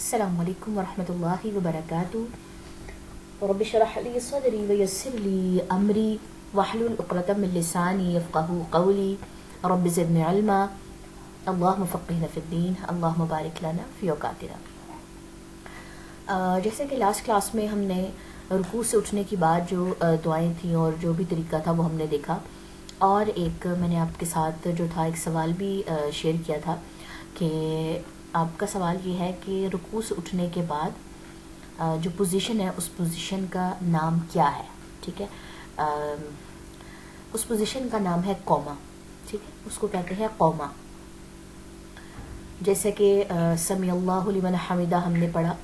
السلام علیکم ورحمۃ اللہ وبرکاتہ رب اشرح لی صدری ویسر لی امری واحلل عقدۃ من لسانی یفقہوا قولی رب زدنی علما اللہم فقہنا فی الدین اللہم بارک لنا فی اوقاتنا۔ جیسے کہ لاسٹ کلاس میں ہم نے رکوع سے اٹھنے کی بعد جو دعائیں تھیں اور جو بھی طریقہ تھا وہ ہم نے دیکھا، اور ایک میں نے آپ کے ساتھ جو تھا ایک سوال بھی شیئر کیا تھا کہ آپ کا سوال یہ ہے کہ رکوع سے اٹھنے کے بعد جو پوزیشن ہے اس پوزیشن کا نام کیا ہے؟ ٹھیک ہے، اس پوزیشن کا نام ہے قوما، ٹھیک ہے، اس کو کہتے ہیں قوما۔ جیسے کہ سمیع اللہ لمن حمدہ ہم نے پڑھا،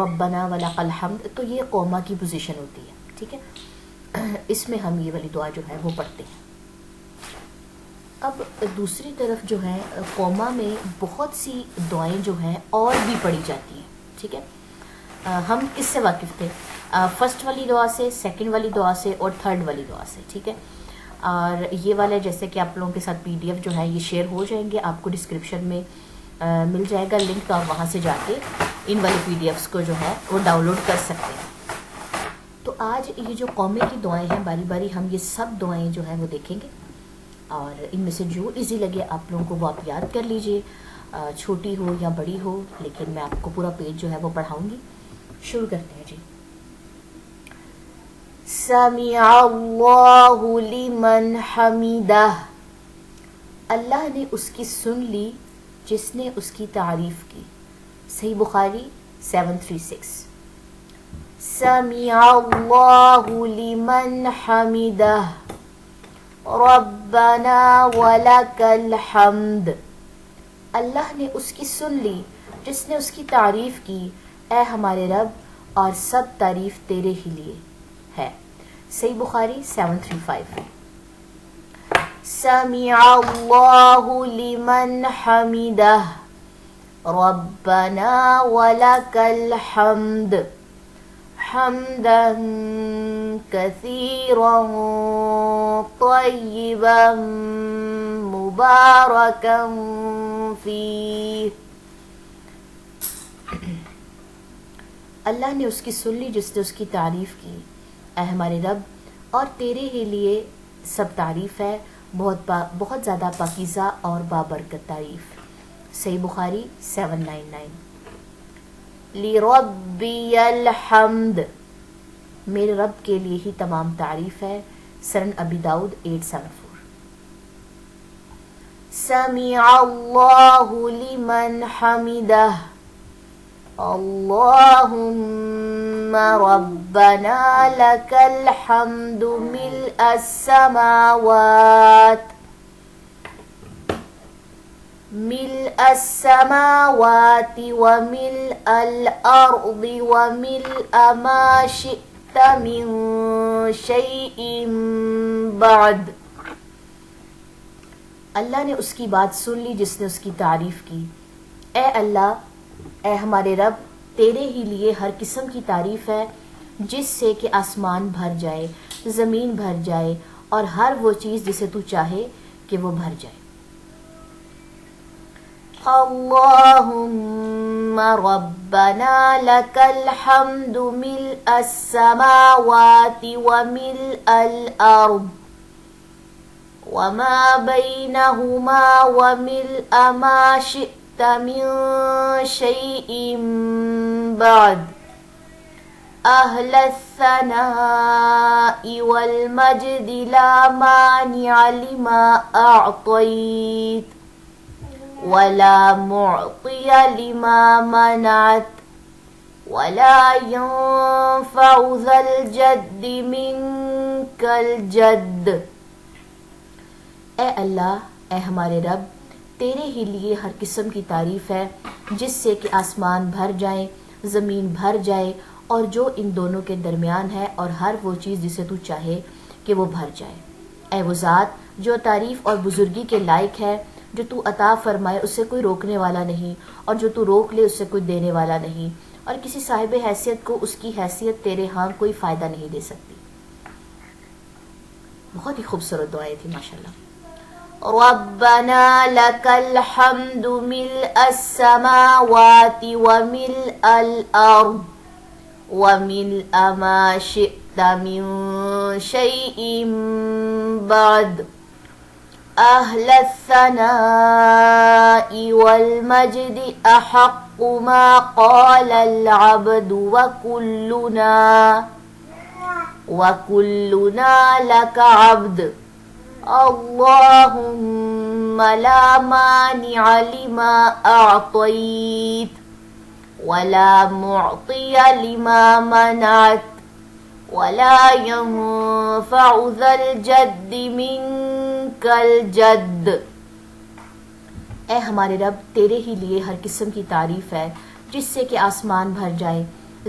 ربنا ولک الحمد، تو یہ قوما کی پوزیشن ہوتی ہے، ٹھیک ہے، اس میں ہم یہ والی دعا جو ہے وہ پڑھتے ہیں۔ اب دوسری طرف جو ہے قوما میں بہت سی دعائیں جو ہیں اور بھی پڑھی جاتی ہیں، ٹھیک ہے۔ ہم کس سے واقف تھے؟ فرسٹ والی دعا سے، سیکنڈ والی دعا سے اور تھرڈ والی دعا سے، ٹھیک ہے۔ اور یہ والے جیسے کہ آپ لوگوں کے ساتھ PDF جو ہے یہ شیئر ہو جائیں گے، آپ کو ڈسکرپشن میں مل جائے گا لنک، تو آپ وہاں سے جا کے ان والے PDFs کو جو ہے وہ ڈاؤن لوڈ کر سکتے ہیں۔ تو آج یہ جو قومے کی دعائیں ہیں باری باری ہم یہ سب دعائیں جو ہیں وہ دیکھیں گے، اور ان میں سے جو ایزی لگے آپ لوگوں کو وہ آپ یاد کر لیجئے، چھوٹی ہو یا بڑی ہو، لیکن میں آپ کو پورا پیج جو ہے وہ پڑھاؤں گی۔ شروع کرتے ہیں جی۔ سمیع اللہ لمن حمدہ، اللہ نے اس کی سن لی جس نے اس کی تعریف کی۔ صحیح بخاری 736۔ سمیع اللہ لمن حمدہ ربنا ولک الحمد، اللہ نے اس کی سن لی جس نے اس کی تعریف کی، اے ہمارے رب اور سب تعریف تیرے ہی لیے ہے۔ صحیح بخاری 735۔ سمیع اللہ لمن حمدہ ربنا ولک الحمد حمدا کثیرا طیبا مبارکا فیہ، اللہ نے اس کی سن لی جس نے اس کی تعریف کی، اے ہمارے رب اور تیرے ہی لیے سب تعریف ہے، بہت زیادہ پاکیزہ اور بابرکت تعریف۔ صحیح بخاری 799۔ لربی الحمد، میرے رب کے لیے ہی تمام تعریف ہے۔ سنن ابی داؤد 874۔ سمیع اللہ لمن حمدہ اللہم ربنا لک الحمد ملء السماوات وملء الأرض وملء ما شئت من شيء بعد، اللہ نے اس کی بات سن لی جس نے اس کی تعریف کی، اے اللہ، اے ہمارے رب، تیرے ہی لیے ہر قسم کی تعریف ہے جس سے کہ آسمان بھر جائے، زمین بھر جائے اور ہر وہ چیز جسے تو چاہے کہ وہ بھر جائے۔ اللہم ربنا لک الحمد ملء السماوات وملء الارض وما بینہما وملء ما شئت من شیء بعد، اہل الثناء والمجد لا مانع لما اعطیت ولا معطی لما منعت ولا ينفع ذا الجد منك الجد، اے اللہ، اے ہمارے رب، تیرے ہی لیے ہر قسم کی تعریف ہے جس سے کہ آسمان بھر جائیں، زمین بھر جائے اور جو ان دونوں کے درمیان ہے، اور ہر وہ چیز جسے تو چاہے کہ وہ بھر جائے۔ اے وہ ذات جو تعریف اور بزرگی کے لائق ہے، جو تو عطا فرمائے اس سے کوئی روکنے والا نہیں، اور جو تو روک لے اس سے کوئی دینے والا نہیں، اور کسی صاحب حیثیت کو اس کی حیثیت تیرے ہاں کوئی فائدہ نہیں دے سکتی۔ بہت ہی خوبصورت دعائیں تھی ماشاءاللہ۔ ربنا لك الحمد ملء السماوات وملء الأرض وملء ما شئت من شيء بعد أهل الثناء والمجد أحق ما قال العبد وكلنا لك عبد اللهم لا مانع لما أعطيت ولا معطي لما منعت ولا ينفع ذا الجد منك الجد. اے ہمارے رب تیرے ہی لیے ہر قسم کی تعریف ہے جس سے کہ آسمان بھر جائے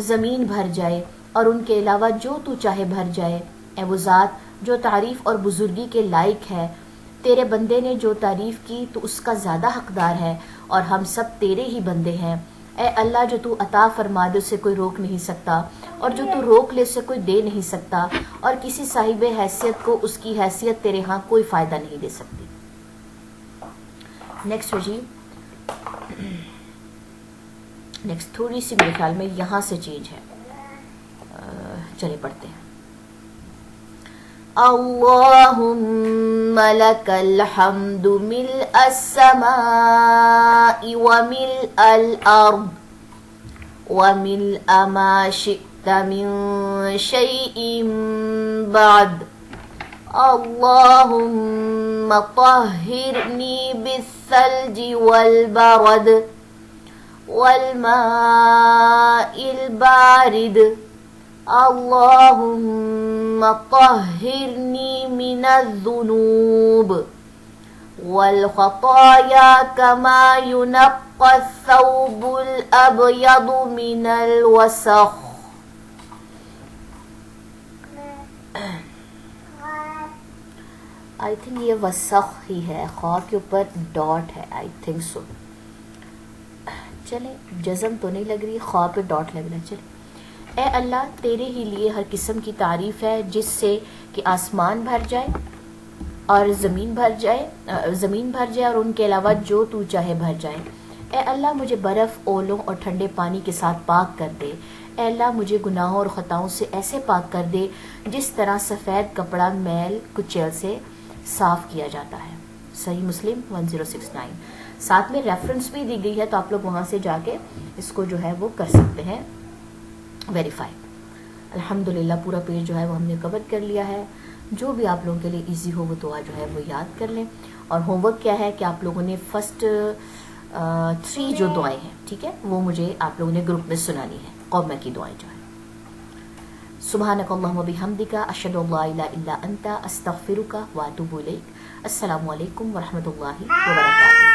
زمین بھر جائے اور ان کے علاوہ جو تو چاہے بھر جائے. اے وہ ذات جو تعریف اور بزرگی کے لائق ہے. تیرے بندے نے جو تعریف کی تو اس کا زیادہ حقدار ہے اور ہم سب تیرے ہی بندے ہیں. اے اللہ جو تو عطا فرما دے اسے کوئی روک نہیں سکتا اور جو تو روک لے اسے کوئی دے نہیں سکتا اور کسی صاحب حیثیت کو اس کی حیثیت تیرے ہاں کوئی فائدہ نہیں دے سکتی. نیکسٹ ہو جی. نیکسٹ تھوڑی سی میرے خیال میں یہاں سے چینج ہے. چلے پڑھتے ہیں. اللہم لک الحمد ملء السماء وملء الارض وملء ما شئت من شيء بعد اللہم طہرنی بالثلج والبرد والماء البارد اللہم طہرنی من الذنوب والخطایا کما ينقى الثوب الابيض من الوسخ. آئی تھنک یہ وسخ ہی ہے, خواہ کے اوپر ڈاٹ ہے, آئی تھنک سو. چلے جزم تو نہیں لگ رہی, خواہ پہ ڈاٹ لگ رہا ہے. چلے. اے اللہ تیرے ہی لیے ہر قسم کی تعریف ہے جس سے کہ آسمان بھر جائے اور زمین بھر جائے اور ان کے علاوہ جو تو چاہے بھر جائے. اے اللہ مجھے برف, اولوں اور ٹھنڈے پانی کے ساتھ پاک کر دے. اے اللہ مجھے گناہوں اور خطاؤں سے ایسے پاک کر دے جس طرح سفید کپڑا میل کچیل سے صاف کیا جاتا ہے. صحیح مسلم 1069. ساتھ میں ریفرنس بھی دی گئی ہے تو آپ لوگ وہاں سے جا کے اس کو جو ہے وہ کر سکتے ہیں ویریفائی. الحمدللہ پورا پیج جو ہے وہ ہم نے کور کر لیا ہے. جو بھی آپ لوگوں کے لیے ایزی ہو وہ دعا جو ہے وہ یاد کر لیں. اور ہوم ورک کیا ہے کہ آپ لوگوں نے فرسٹ 3 جو دعائیں ہیں ٹھیک ہے وہ مجھے آپ لوگوں نے گروپ میں سنانی ہے. قومہ کی دعائیں جو ہے. سبحانک اللہم و بحمدک اشہد ان لا الہ الا انت استغفرک واتوب الیک. السلام علیکم ورحمۃ اللہ وبرکاتہ.